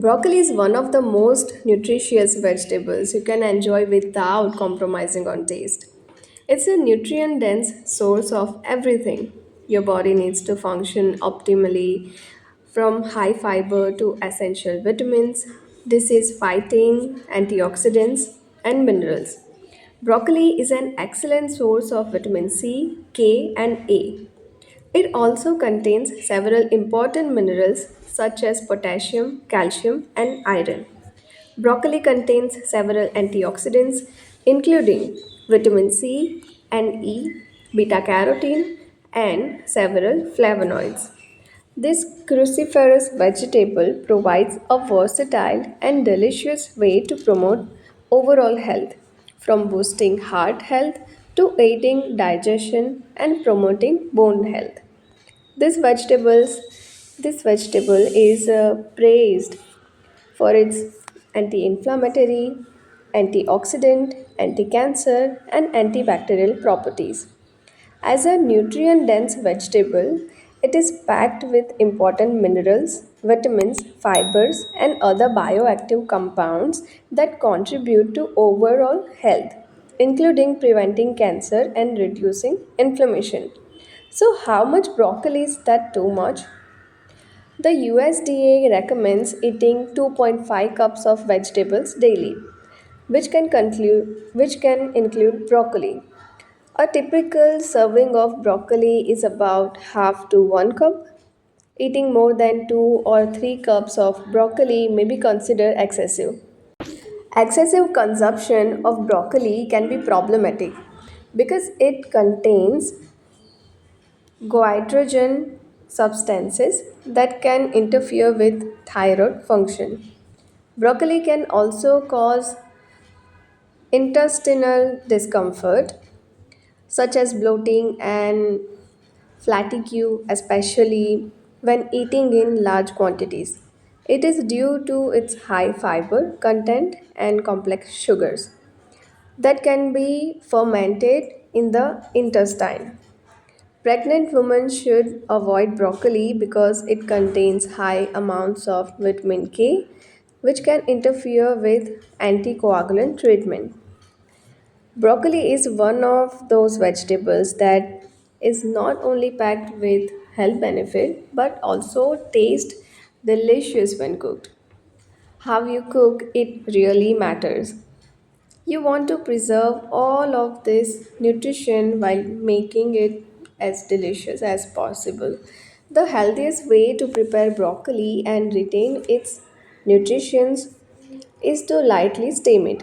Broccoli is one of the most nutritious vegetables you can enjoy without compromising on taste. It's a nutrient dense source of everything your body needs to function optimally, from high fiber to essential vitamins, disease fighting, antioxidants, and minerals. Broccoli is an excellent source of vitamin C, K, and A. It also contains several important minerals such as potassium, calcium, and iron. Broccoli contains several antioxidants, including vitamin C and E, beta carotene, and several flavonoids. This cruciferous vegetable provides a versatile and delicious way to promote overall health, from boosting heart health to aiding digestion and promoting bone health. This vegetables, this vegetable is praised for its anti-inflammatory, antioxidant, anti-cancer, and antibacterial properties. As a nutrient dense vegetable, it is packed with important minerals, vitamins, fibers, and other bioactive compounds that contribute to overall health, including preventing cancer and reducing inflammation. So, how much broccoli is that too much? The USDA recommends eating 2.5 cups of vegetables daily, which can include broccoli. A typical serving of broccoli is about half to 1 cup. Eating more than 2 or 3 cups of broccoli may be considered excessive. Excessive consumption of broccoli can be problematic because it contains goitrogen substances that can interfere with thyroid function. Broccoli can also cause intestinal discomfort, such as bloating and fatigue, especially when eating in large quantities. It is due to its high fiber content and complex sugars that can be fermented in the intestine. Pregnant women should avoid broccoli because it contains high amounts of vitamin K, which can interfere with anticoagulant treatment. Broccoli is one of those vegetables that is not only packed with health benefit but also taste delicious when cooked. How you cook it really matters. You want to preserve all of this nutrition while making it as delicious as possible. The healthiest way to prepare broccoli and retain its nutrition is to lightly steam it.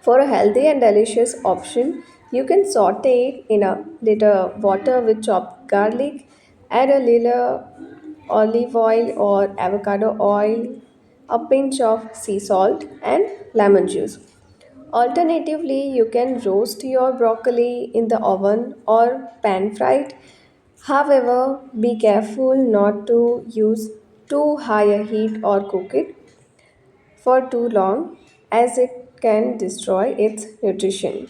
For a healthy and delicious option, you can saute it in a little water with chopped garlic, add a little olive oil or avocado oil, a pinch of sea salt, and lemon juice. Alternatively, you can roast your broccoli in the oven or pan fry it. However, be careful not to use too high a heat or cook it for too long as it can destroy its nutrition.